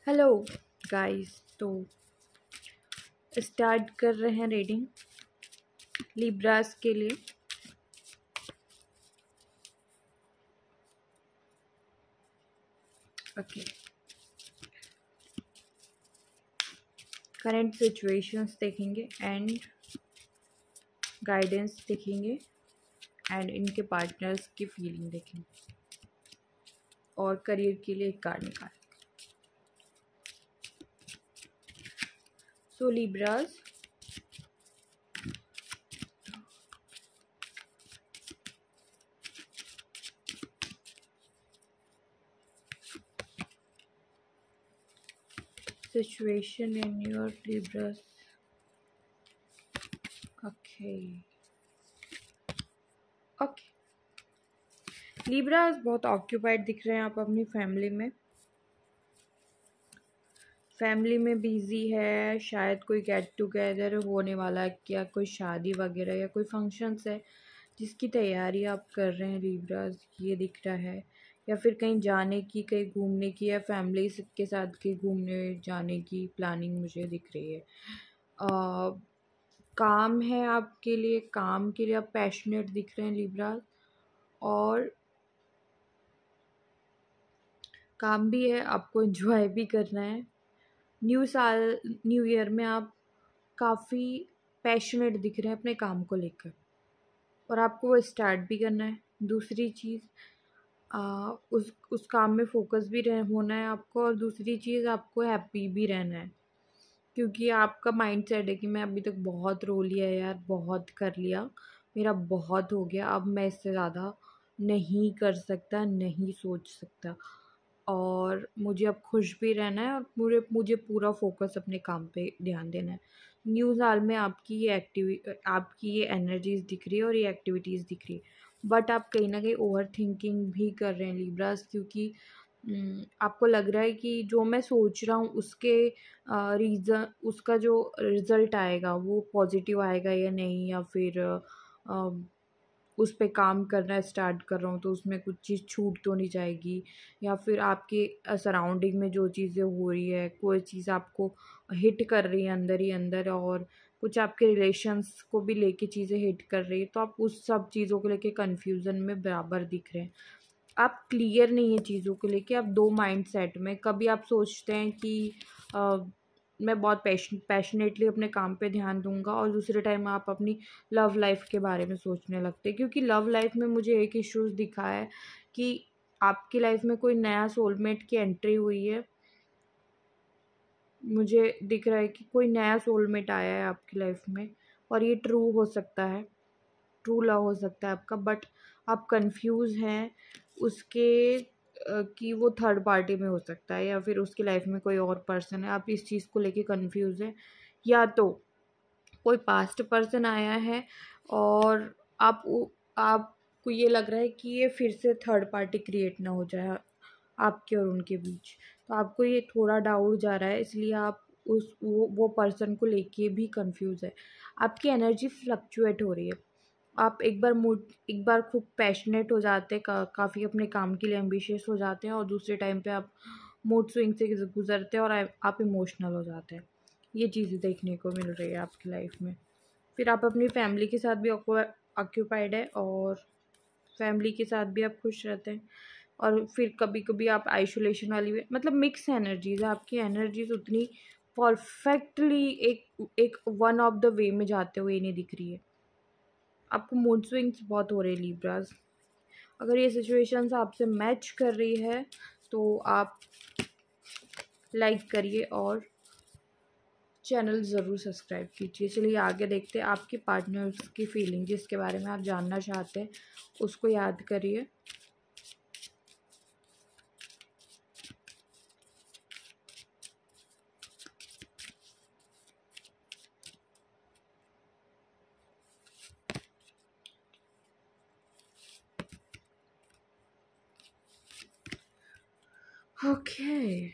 Hello guys. तो start कर रहे हैं रीडिंग लिब्रास के लिए। ओके, करंट सिचुएशंस देखेंगे एंड गाइडेंस देखेंगे एंड इनके पार्टनर्स की फीलिंग देखेंगे और करियर के लिए एक कार्ड निकालें। So Libras, situation in your Libras. Okay. Libras बहुत ऑक्यूपाइड दिख रहे हैं आप अपनी फैमिली में बिजी है। शायद कोई गेट टुगेदर होने वाला है, क्या कोई शादी वगैरह या कोई फंक्शंस है जिसकी तैयारी आप कर रहे हैं लिब्रास, ये दिख रहा है। या फिर कहीं जाने की, कहीं घूमने की या फैमिली के साथ कहीं घूमने जाने की प्लानिंग मुझे दिख रही है। काम है आपके लिए, काम के लिए आप पैशनेट दिख रहे हैं लिब्रास, और काम भी है, आपको एंजॉय भी करना है। न्यू ईयर में आप काफ़ी पैशनेट दिख रहे हैं अपने काम को लेकर और आपको वो स्टार्ट भी करना है। दूसरी चीज़, उस काम में फोकस भी होना है आपको, और दूसरी चीज़ आपको हैप्पी भी रहना है, क्योंकि आपका माइंड सेट है कि मैं अभी तक बहुत रो लिया यार, बहुत कर लिया, मेरा बहुत हो गया, अब मैं इससे ज़्यादा नहीं कर सकता, नहीं सोच सकता, और मुझे अब खुश भी रहना है और मुझे पूरा फोकस अपने काम पे ध्यान देना है। न्यू साल में आपकी ये एनर्जीज दिख रही है और ये एक्टिविटीज़ दिख रही है, बट आप कहीं ना कहीं ओवर थिंकिंग भी कर रहे हैं लिब्रास, क्योंकि आपको लग रहा है कि जो मैं सोच रहा हूँ उसके रीज़न, उसका जो रिज़ल्ट आएगा वो पॉजिटिव आएगा या नहीं, या फिर उस पे काम करना स्टार्ट कर रहा हूँ तो उसमें कुछ चीज़ छूट तो नहीं जाएगी, या फिर आपके सराउंडिंग में जो चीज़ें हो रही है, कोई चीज़ आपको हिट कर रही है अंदर ही अंदर, और कुछ आपके रिलेशंस को भी लेके चीज़ें हिट कर रही है, तो आप उस सब चीज़ों को लेके कन्फ्यूज़न में बराबर दिख रहे हैं। आप क्लियर नहीं है चीज़ों को लेके, आप दो माइंड सेट में। कभी आप सोचते हैं कि मैं बहुत पैशनेटली अपने काम पे ध्यान दूंगा, और दूसरे टाइम आप अपनी लव लाइफ के बारे में सोचने लगते हैं, क्योंकि लव लाइफ में मुझे एक इश्यूज़ दिखा है कि आपकी लाइफ में कोई नया सोलमेट की एंट्री हुई है। मुझे दिख रहा है कि कोई नया सोलमेट आया है आपकी लाइफ में, और ये ट्रू हो सकता है, ट्रू लव हो सकता है आपका, बट आप कंफ्यूज हैं उसके कि वो थर्ड पार्टी में हो सकता है, या फिर उसकी लाइफ में कोई और पर्सन है, आप इस चीज़ को लेके कंफ्यूज हैं। या तो कोई पास्ट पर्सन आया है और आपको ये लग रहा है कि ये फिर से थर्ड पार्टी क्रिएट ना हो जाए आपके और उनके बीच, तो आपको ये थोड़ा डाउट जा रहा है, इसलिए आप वो पर्सन को लेके भी कंफ्यूज है। आपकी एनर्जी फ्लक्चुएट हो रही है। आप एक बार खूब पैशनेट हो जाते हैं, काफ़ी अपने काम के लिए एम्बिशियस हो जाते हैं, और दूसरे टाइम पे आप मूड स्विंग से गुजरते हैं और आप इमोशनल हो जाते हैं। ये चीज़ें देखने को मिल रही है आपकी लाइफ में। फिर आप अपनी फैमिली के साथ भी ऑक्यूपाइड है, और फैमिली के साथ भी आप खुश रहते हैं, और फिर कभी कभी आप आइसोलेशन वाली भी, मतलब मिक्स एनर्जीज है आपकी। एनर्जीज उतनी परफेक्टली एक वन ऑफ द वे में जाते हुए नहीं दिख रही है। आपको मूड स्विंग्स बहुत हो रहे हैं लिब्रास। अगर ये सिचुएशंस आपसे मैच कर रही है तो आप लाइक करिए और चैनल ज़रूर सब्सक्राइब कीजिए। चलिए आगे देखते हैं आपके पार्टनर्स की फीलिंग, जिसके बारे में आप जानना चाहते हैं उसको याद करिए। ओके,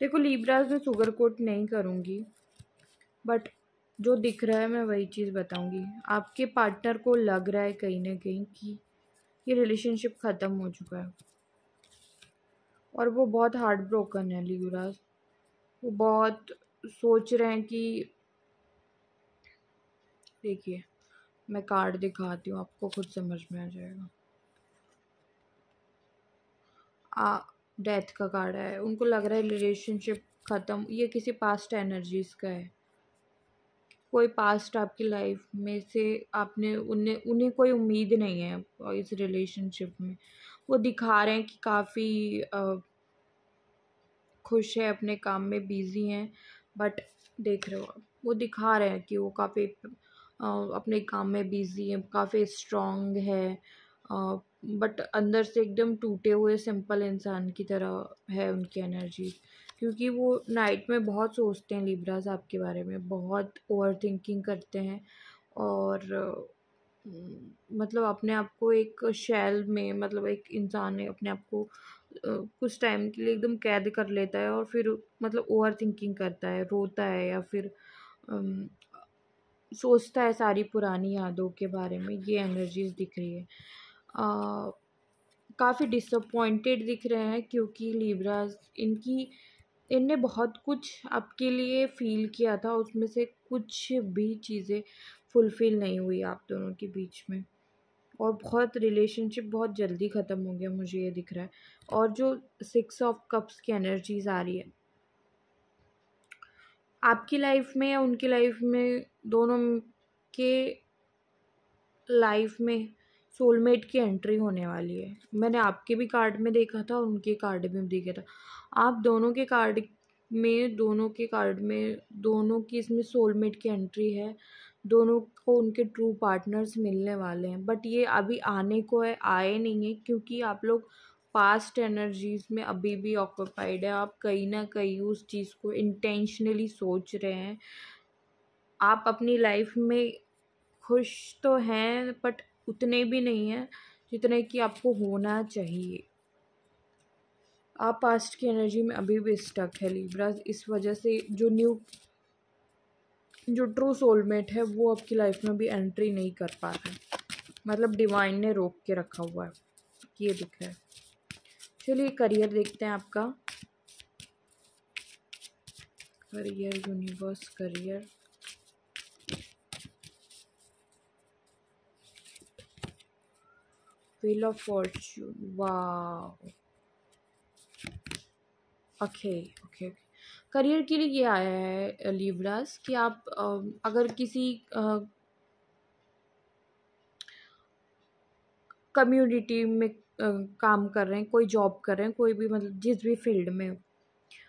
देखो लिब्रास में शुगर कोट नहीं करूँगी, बट जो दिख रहा है मैं वही चीज़ बताऊँगी। आपके पार्टनर को लग रहा है कहीं ना कहीं कि ये रिलेशनशिप ख़त्म हो चुका है, और वो बहुत हार्ट ब्रोकन है लिब्रास। वो बहुत सोच रहे हैं कि, देखिए मैं कार्ड दिखाती हूँ आपको, खुद समझ में आ जाएगा। डेथ का कार्ड है। उनको लग रहा है रिलेशनशिप ख़त्म, ये किसी पास्ट एनर्जीज का है। कोई पास्ट आपकी लाइफ में से आपने उन्हें उन्हें कोई उम्मीद नहीं है इस रिलेशनशिप में। वो दिखा रहे हैं कि काफ़ी खुश है, अपने काम में बिजी हैं, बट देख रहे हो आप, वो दिखा रहे हैं कि वो काफ़ी अपने काम में बिजी है, काफ़ी स्ट्रांग है, बट अंदर से एकदम टूटे हुए सिंपल इंसान की तरह है उनकी एनर्जी। क्योंकि वो नाइट में बहुत सोचते हैं लिब्रास आपके बारे में, बहुत ओवर थिंकिंग करते हैं, और मतलब अपने आप को एक शैल में, मतलब एक इंसान है अपने आप को कुछ टाइम के लिए एकदम कैद कर लेता है, और फिर मतलब ओवर थिंकिंग करता है, रोता है, या फिर अम, सोचता है सारी पुरानी यादों के बारे में। ये एनर्जीज दिख रही है। काफ़ी डिसअपॉइंटेड दिख रहे हैं, क्योंकि लिब्रास इनने बहुत कुछ आपके लिए फ़ील किया था, उसमें से कुछ भी चीज़ें फुलफ़िल नहीं हुई आप दोनों के बीच में, और बहुत रिलेशनशिप बहुत जल्दी ख़त्म हो गया, मुझे ये दिख रहा है। और जो 6 ऑफ कप्स की एनर्जीज़ आ रही है आपकी लाइफ में या उनकी लाइफ में, दोनों के लाइफ में सोलमेट की एंट्री होने वाली है। मैंने आपके भी कार्ड में देखा था और उनके कार्ड में भी देखा था। आप दोनों के कार्ड में दोनों की इसमें सोलमेट की एंट्री है। दोनों को उनके ट्रू पार्टनर्स मिलने वाले हैं, बट ये अभी आने को है, आए नहीं है, क्योंकि आप लोग पास्ट एनर्जीज में अभी भी ऑक्यूपाइड है। आप कहीं ना कहीं उस चीज़ को इंटेंशनली सोच रहे हैं। आप अपनी लाइफ में खुश तो हैं, बट उतने भी नहीं हैं जितने कि आपको होना चाहिए। आप पास्ट की एनर्जी में अभी भी स्टक है लिब्रास, इस वजह से जो ट्रू सोलमेट है वो आपकी लाइफ में भी एंट्री नहीं कर पा रहा है। मतलब डिवाइन ने रोक के रखा हुआ है, ये दिख रहा है। चलिए करियर देखते हैं आपका। Career, universe, career. Wheel of fortune, वाह। Okay okay. करियर के लिए ये आया है लिब्रास कि आप अगर किसी कम्युनिटी में काम कर रहे हैं, कोई जॉब कर रहे हैं, कोई भी मतलब जिस भी फील्ड में,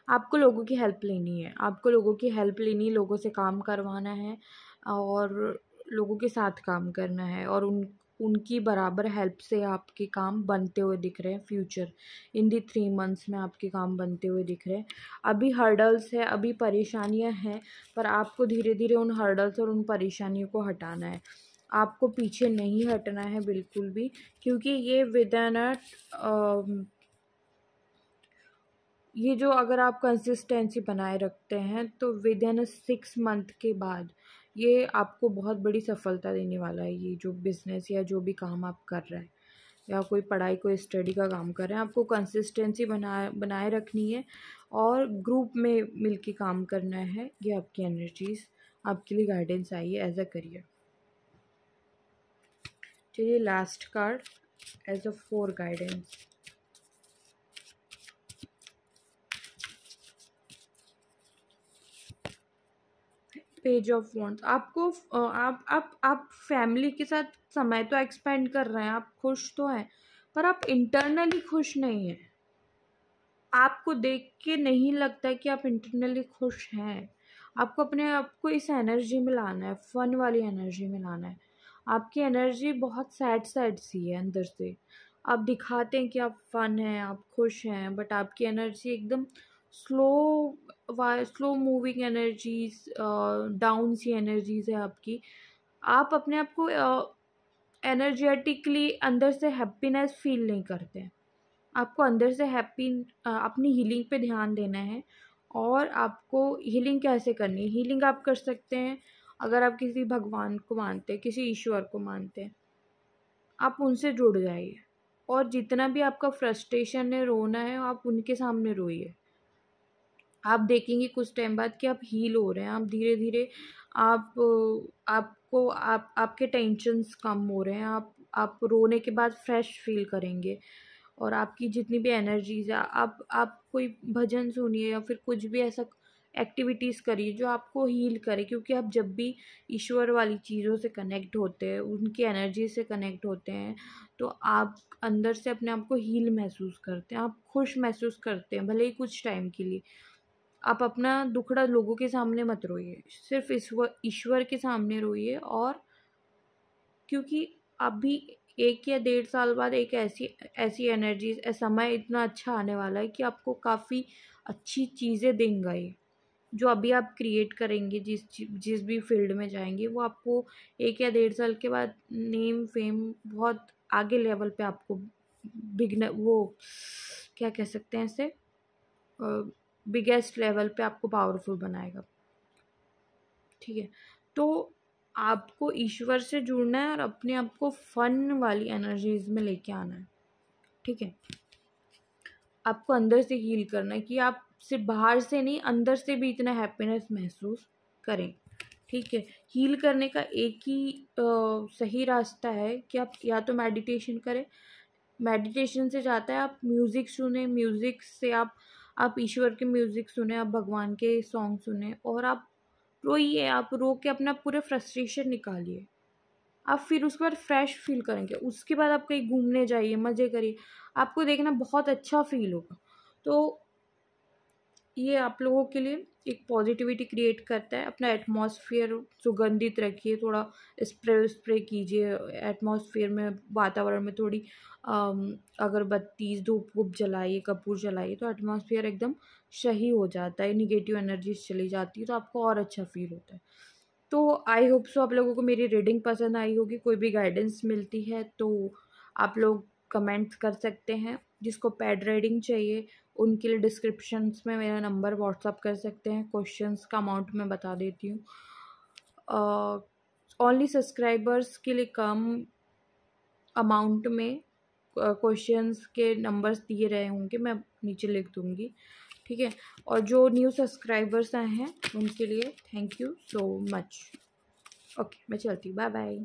आपको लोगों की हेल्प लेनी है। आपको लोगों की हेल्प लेनी है, लोगों से काम करवाना है, और लोगों के साथ काम करना है, और उनकी बराबर हेल्प से आपके काम बनते हुए दिख रहे हैं। फ्यूचर इन दी 3 मंथ्स में आपके काम बनते हुए दिख रहे हैं। अभी हर्डल्स है, अभी परेशानियां हैं, पर आपको धीरे धीरे उन हर्डल्स और उन परेशानियों को हटाना है। आपको पीछे नहीं हटना है बिल्कुल भी, क्योंकि ये ये जो अगर आप कंसिस्टेंसी बनाए रखते हैं तो विद इन 6 मंथ के बाद ये आपको बहुत बड़ी सफलता देने वाला है। ये जो बिज़नेस या जो भी काम आप कर रहे हैं, या कोई पढ़ाई, कोई स्टडी का काम कर रहे हैं, आपको कंसिस्टेंसी बनाए रखनी है, और ग्रुप में मिलके काम करना है। ये आपकी एनर्जीज आपके लिए गाइडेंस आई है एज अ करियर। चलिए last card as a 4 guidance. Page of wands. आपको आप फैमिली के साथ समय तो एक्सपेंड कर रहे हैं, आप खुश तो हैं, पर आप इंटरनली खुश नहीं हैं। आपको देख के नहीं लगता कि आप इंटरनली खुश हैं। आपको अपने आप को इस एनर्जी में लाना है, फन वाली एनर्जी में लाना है। आपकी एनर्जी बहुत सैड सैड सी है अंदर से। आप दिखाते हैं कि आप फन हैं, आप खुश हैं, बट आपकी एनर्जी एकदम slow slow moving energies, down सी एनर्जीज है आपकी। आप अपने आप को एनर्जेटिकली अंदर से हैप्पीनेस फील नहीं करते। आपको अंदर से अपनी हीलिंग पे ध्यान देना है। और आपको हीलिंग कैसे करनी है? हीलिंग आप कर सकते हैं अगर आप किसी भगवान को मानते हैं, किसी ईश्वर को मानते हैं, आप उनसे जुड़ जाइए। और जितना भी आपका फ्रस्ट्रेशन है, रोना है, आप उनके सामने रोइए। आप देखेंगे कुछ टाइम बाद कि आप हील हो रहे हैं, आप धीरे धीरे आप आपको आपके टेंशन्स कम हो रहे हैं, आप रोने के बाद फ्रेश फील करेंगे। और आपकी जितनी भी एनर्जीज है, आप कोई भजन सुनिए या फिर कुछ भी ऐसा एक्टिविटीज़ करिए जो आपको हील करे, क्योंकि आप जब भी ईश्वर वाली चीज़ों से कनेक्ट होते हैं, उनकी एनर्जी से कनेक्ट होते हैं, तो आप अंदर से अपने आप को हील महसूस करते हैं, आप खुश महसूस करते हैं, भले ही कुछ टाइम के लिए। आप अपना दुखड़ा लोगों के सामने मत रोइए, सिर्फ ईश्वर के सामने रोइए। और क्योंकि अभी 1 या 1.5 साल बाद एक ऐसी ऐसी एनर्जी समय इतना अच्छा आने वाला है कि आपको काफ़ी अच्छी चीज़ें देंगे ये। जो अभी आप क्रिएट करेंगे, जिस भी फील्ड में जाएंगे, वो आपको 1 या 1.5 साल के बाद नेम फेम बहुत आगे लेवल पे आपको बिगन वो क्या कह सकते हैं ऐसे बिगेस्ट लेवल पे आपको पावरफुल बनाएगा। ठीक है, तो आपको ईश्वर से जुड़ना है और अपने आप को फन वाली एनर्जीज में लेके आना है। ठीक है, आपको अंदर से हील करना है कि आप सिर्फ बाहर से नहीं, अंदर से भी इतना हैप्पीनेस महसूस करें। ठीक है, हील करने का एक ही सही रास्ता है कि आप या तो मेडिटेशन करें। मेडिटेशन से जाता है आप म्यूज़िक सुने, म्यूज़िक से आप ईश्वर के म्यूज़िक सुने, आप भगवान के सॉन्ग सुने, और आप रोइए, आप रो के अपना पूरे फ्रस्ट्रेशन निकालिए। आप फिर उसके बाद फ्रेश फील करेंगे। उसके बाद आप कहीं घूमने जाइए, मज़े करिए, आपको देखना बहुत अच्छा फील होगा। तो ये आप लोगों के लिए एक पॉजिटिविटी क्रिएट करता है। अपना एटमॉस्फेयर सुगंधित रखिए, थोड़ा स्प्रे स्प्रे कीजिए एटमॉस्फेयर में, वातावरण में थोड़ी अगरबत्ती, धूप वूप जलाइए, कपूर जलाइए, तो एटमॉस्फेयर एकदम सही हो जाता है, निगेटिव एनर्जीज चली जाती है, तो आपको और अच्छा फील होता है। तो आई होप सो आप लोगों को मेरी रीडिंग पसंद आई होगी। कोई भी गाइडेंस मिलती है तो आप लोग कमेंट्स कर सकते हैं। जिसको पेड रीडिंग चाहिए उनके लिए डिस्क्रिप्शंस में मेरा नंबर व्हाट्सअप कर सकते हैं। क्वेश्चंस का अमाउंट मैं बता देती हूँ। ओनली सब्सक्राइबर्स के लिए कम अमाउंट में क्वेश्चंस के नंबर्स दिए रहे होंगे, मैं नीचे लिख दूँगी। ठीक है, और जो न्यू सब्सक्राइबर्स आए हैं उनके लिए thank you so much. Okay, मैं चलती हूँ, बाय बाय।